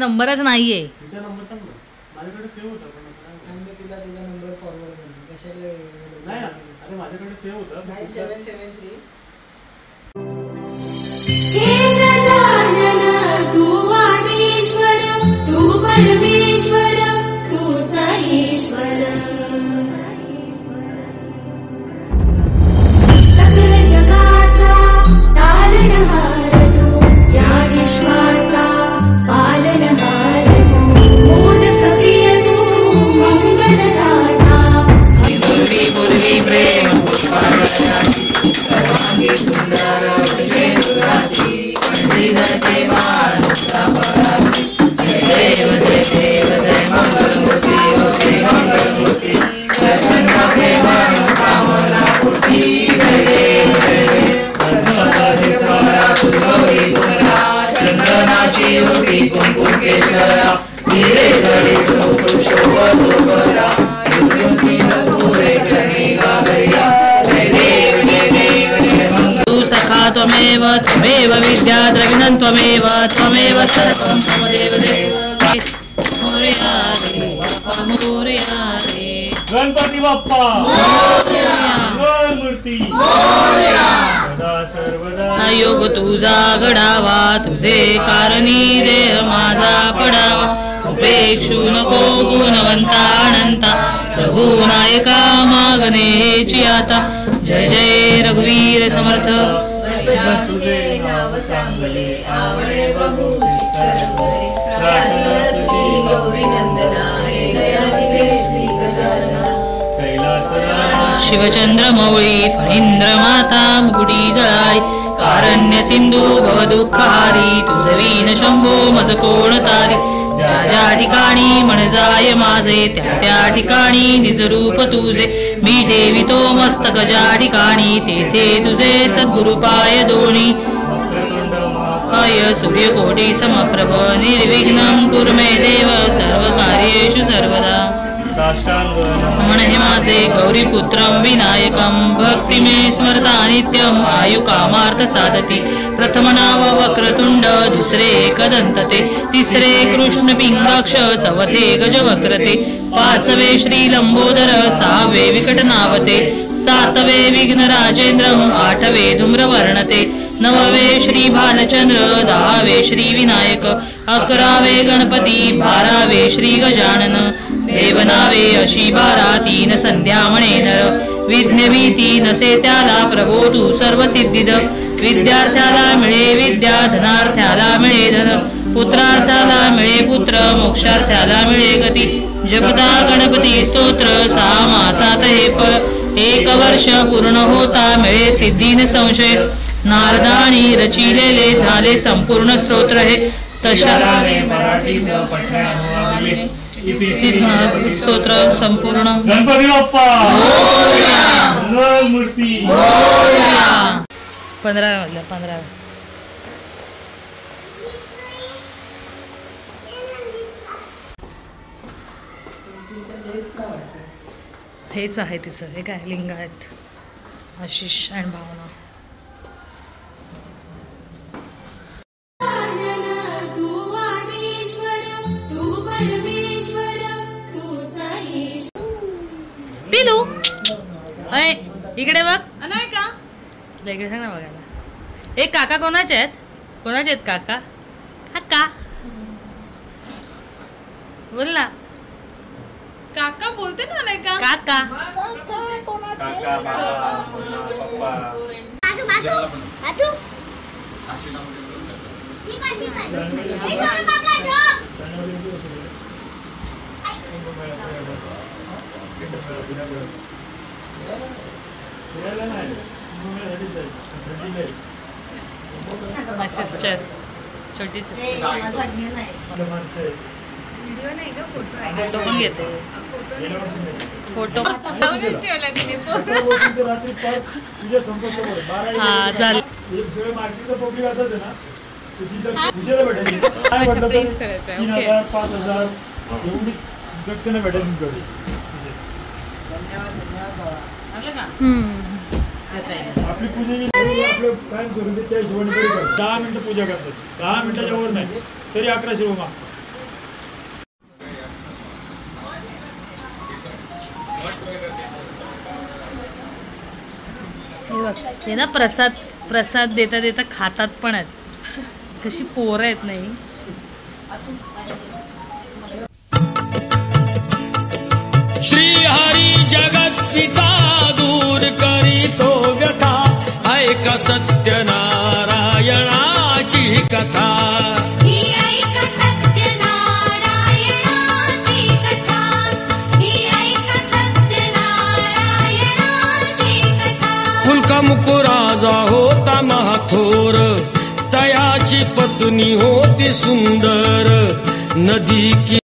नंबरच नाहीये. तिचा नंबर सांग ना. माझ्याकडे सेव्ह होता पण मी तिला तुझा नंबर फॉरवर्ड करतो. कशाला नाही अरे माझ्याकडे सेव्ह होता. 9773 तू आदिश्वर तू परमेश्वर तूच ईश्वर सकल जगाचा तारणहार तू या विश्वाचा पालनहार तू मोदक प्रिय तू मंगलदाता पूर्वी पूर्वी प्रेम सर्वांगी सुंदर त्वमेव त्वमेव विद्या द्रविणं त्वमेव त्वमेव सर्वं त्वमेव गणपती बाप्पा मूर्ती सर्वदा योग तुझा घडावा तुझे कारणी देह माझा पडावा उपेक्षू नको गुणवंता अनंता रघुनायका मागणे हेची आता जय जय रघुवीर समर्थ तुझे नाव चांगले आवडे बघू शिवचंद्र मौळी फणींद्र माता मुकुटी जळाई कारण्य सिंधू भवदुःखहारी तुझवीन शंभो मज कोण तारी ज्या ज्या ठिकाणी मन जाय माझे त्या त्या ठिकाणी निज रूप तुझे मी ठेवितो मस्तक ज्या ठिकाणी तेथे तुझे सद्गुरु पाय दोन्ही आय सूर्यकोटी समप्रभ निर्विघ्नं कुरु मे देव सर्व कार्येषु सर्वदा रमण हे माझे गौरीपुत्रं विनायकं भक्ति मे स्मरता नित्यं आयुकामार्थ साधती प्रथम नाव वक्रतुंड दुसरे एकदंतते तिसरे कृष्ण पिंगाक्ष चौथे गजवक्रते पाचवे श्री लंबोदर सहावे विकटनावते सातवे विघ्न राजेंद्रम आठवे धूम्रवर्णते नववे श्री भालचंद्र दहावे श्री विनायक अकरावे गणपती बारावे श्री गजानन देवनावे अशी 12 तीन संध्या म्हणे नर विघ्न भीती नसे त्याला प्रभो तू सर्व सिद्धिद विद्यार्थ्याला मिळे विद्या धनार्थ्याला मिळे धन पुत्रार्थाला मिळे पुत्र मोक्षार्थ्याला मिळे गती जपता गणपती स्तोत्र 6 मासात हे फळ 1 वर्ष पूर्ण होता मिळे सिद्धीन संशय नारदानी रचिलेले झाले संपूर्ण स्तोत्र हे तशा स्तोत्र संपूर्ण गणपती बाप्पा मूर्ती 15 हेच आहे तिचं हे काय लिंगायत आशिष आणि भावना पिलू अय इकडे बघ नाही का इकडे सांग ना बघायला एक काका कोणाचे आहेत काका काका बोल ना काका बोलते ना नाही का काका माय सिस्टर छोटी सिस्टर फोटो पण घेते फोटो हा झालं दक्षिणा भेटेल आपली पूजा आपल्या कायम स्वरूपी त्या हिशोबाने 10 मिनिटं पूजा करतात 10 मिनिटाच्या वर नाही तरी 1100 रुपये बघ हे ना प्रसाद देता देता खातात पण आहेत. कशी पोरं आहेत नाही. श्री हरी जगत पिता दूर करीतो व्यथा ऐक सत्यनारायणाची कथा. मुकुराजा होता महाथोर तयाची पत्नी होती सुंदर नदी की.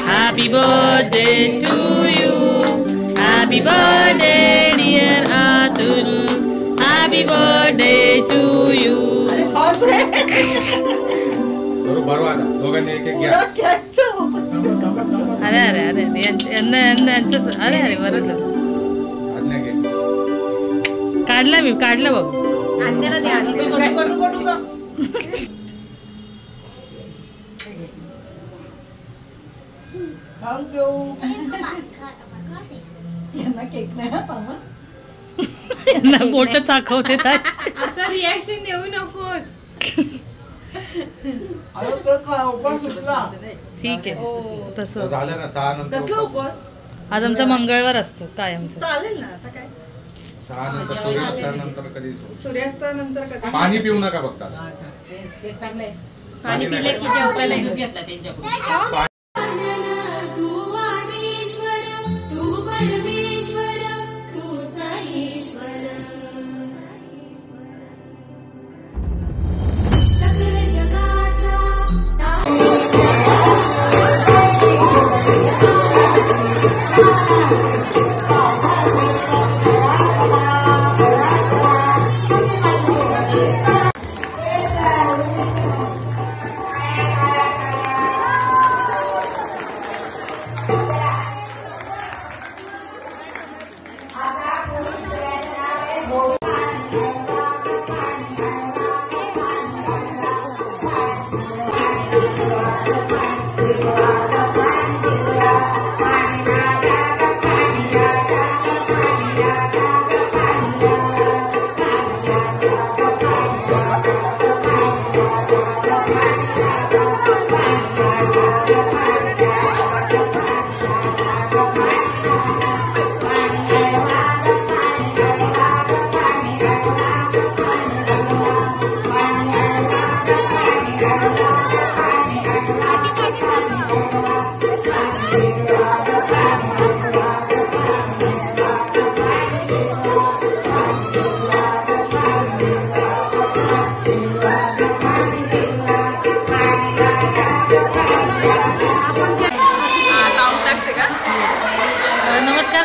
Happy birthday to you. Happy birthday dear Atul. Happy birthday to you. अरे अरे अरे यांचं अरे अरे बरं काढला मी काढलं बघ. यांना बोट चाखवते असं रिॲक्शन देऊ नकोस. ठीक आहे तसं झालं ना. 6 नंतर आज आमचा मंगळवार असतो कायमचा. चालेल ना आता काय 6 नंतर सूर्यास्तानंतर कधी सूर्यास्तानंतर कधी पाणी पिऊ नका फक्त. पाणी पिले की जेवताला घेतला त्यांच्या. तू आदिश्वर तू परमेश्वर तूचा ईश्वर सकल जगाचा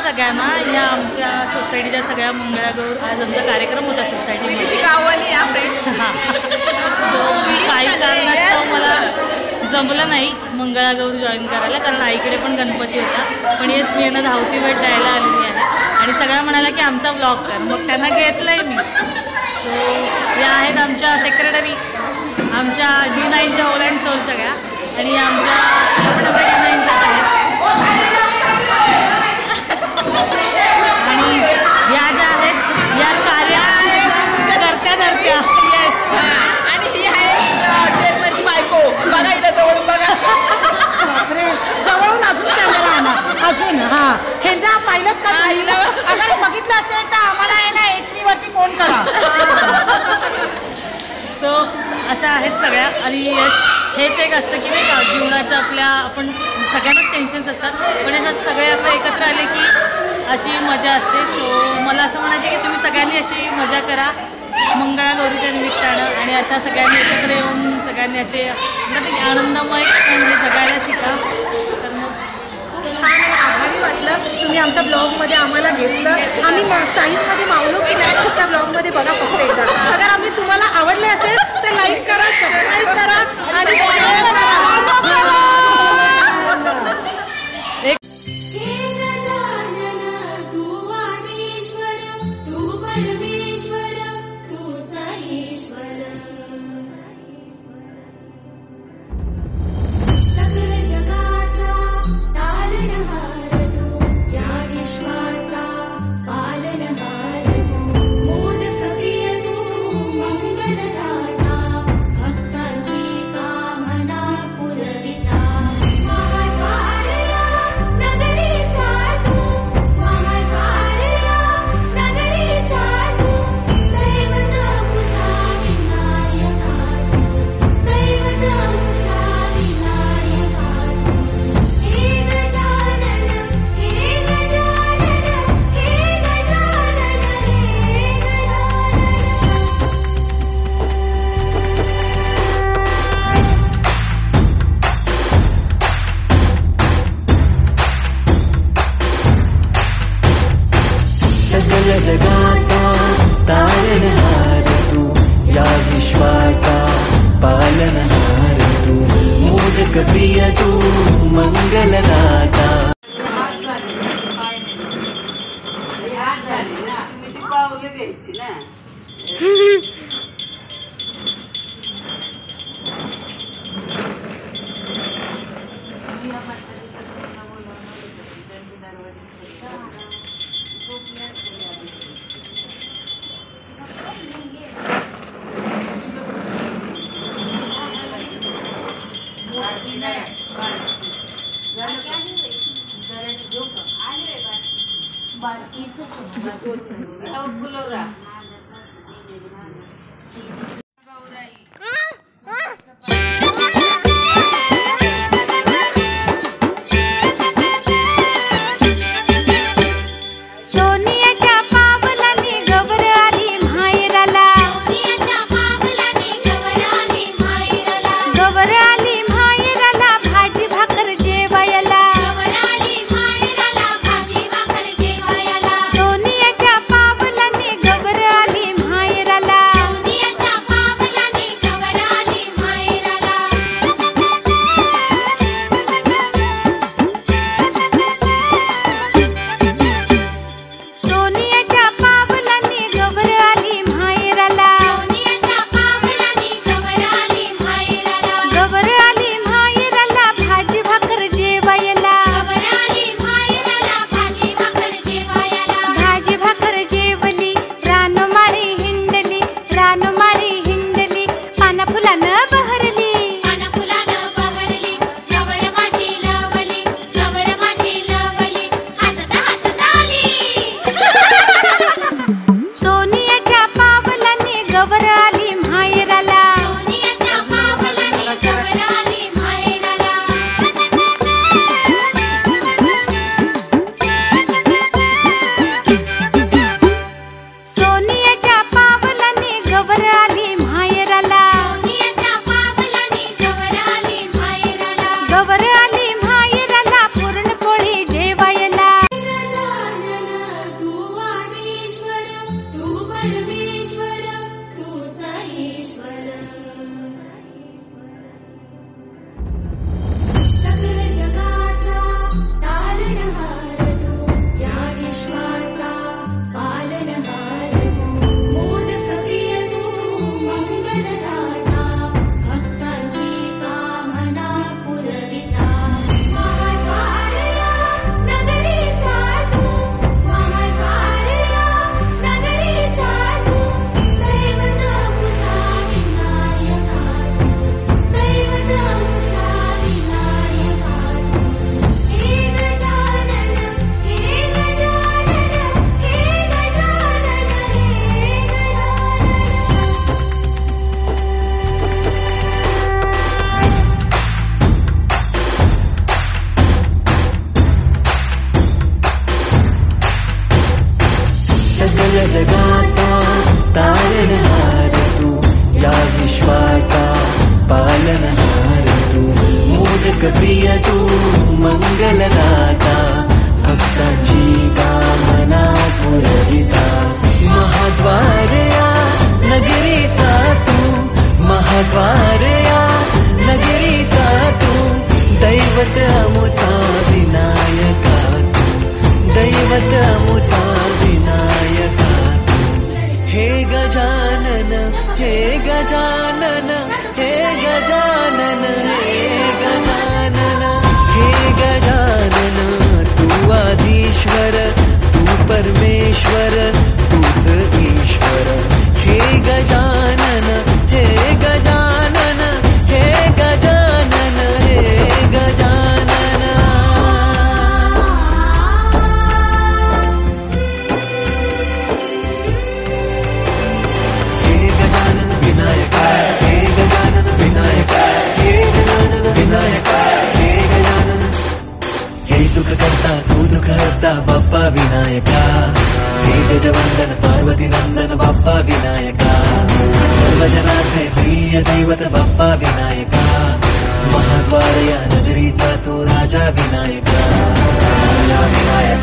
सगळ्यांना या आमच्या सोसायटीच्या सगळ्या मंगळागौर आज आमचा कार्यक्रम होता सोसायटीमध्ये. गाववाली या फ्रेंड्स. सो काही कारणास्तव मला जमलं नाही मंगळागौर जॉईन करायला कारण आईकडे पण गणपती होता. पण येस मी यांना धावती भेट द्यायला आलेली आहे. आणि सगळ्या म्हणाला की आमचा ब्लॉग कर, मग त्यांना घेतलंय मी. सो या आहेत आमच्या सेक्रेटरी, आमच्या D9च्या ओल अँड सोल सगळ्या, आणि आमच्या D9च्या आहेत. आणि या ज्या आहेत या कार्या करत्या. येस. आणि ही आहे चेअरमनची बायको. बघा हिला जवळून बघा. जवळून अजून कॅमेरा आणा अजून. हा हे ना पाहिलं का? अगर बघितलं असेल तर आम्हाला आहे ना 83वरती फोन करा. सो अशा आहेत सगळ्या. आणि येस, हेच एक असतं की नाही का जीवनाचं आपल्या, आपण सगळ्यांनाच टेन्शन्स असतात, पण याच्यात सगळे असं एकत्र आले की अशी मजा असते. सो मला असं म्हणायचं की तुम्ही सगळ्यांनी अशी मजा करा मंगळागौरीच्या निमित्तानं, आणि अशा सगळ्यांनी एकत्र येऊन सगळ्यांनी असे म्हणतात आनंदमय क्षण हे जगायला शिका. तर मग खूप छान आहे, आभारी वाटलं तुम्ही आमच्या ब्लॉगमध्ये आम्हाला घेतलं. आम्ही साईजमध्ये मावलो की नाही त्या ब्लॉगमध्ये बघा फक्त एकदा. अगर आम्ही तुम्हाला आवडले असेल तर लाईक करा, सबस्क्राईब करा आणि शेअर करा. हे गजानन तू आदिश्वर, तू परमेश्वर, तूच ईश्वर. सकल जगाचा तारणहार तू, या विश्वाचा पालनहार तू. मोदक प्रिय तू, मंगलदाता, भक्तांची कामना पुरविता. महाद्वारया नगरीचा तू, महाद्वारया नगरीचा तू. दैवत मुझा विनायका तू, दैवत मुझा विनायका तू. हे गजानन, हे गजानन, हे गजानन, हे गजानन. सकल जगाचा तारणहार तू, या विश्वाचा पालनहार तू. मोदक प्रिय तू, मंगलदाता. सोनियाच्या पावलाने गवर आली माहेराला, सोनियाच्या पावलाने गवर आली माहेराला. गवर आली माहेराला, भाजी भाकर जेवायला. गवर आली माहेराला, भाजी भाकर जेवायला. सोनियाच्या पावलाने गवर आली माहेराला, सोनियाच्या पावलाने गवर आली माहेराला. पालनहार तू मोदक प्रिय तू मंगलदाता भक्तांची कामना पुरविता महाद्वार या नगरीचा तू महाद्वार या नगरीचा तू दैवत अमुता विनायका तू दैवत अमुता विनायका हे गजानन हे गजानन हे गजानन हे गजानन हे गजानन तू आदिश्वर तू परमेश्वर तूच ईश्वर हे गजानन हे गजानन हे गजानन हे गजानन हे गजानन विनायका हे गजानन विनायका हे गजानन विनायका हे गजानन हे सुख करता तू दुःख हरता बाप्पा विनायका हे गजवंदन पार्वती नंदन बाप्पा विनायका सर्वजनाचे प्रिय दैवत बाप्पा विनायका महाद्वार या नगरीचा तो राजा विनायका राजा विनायका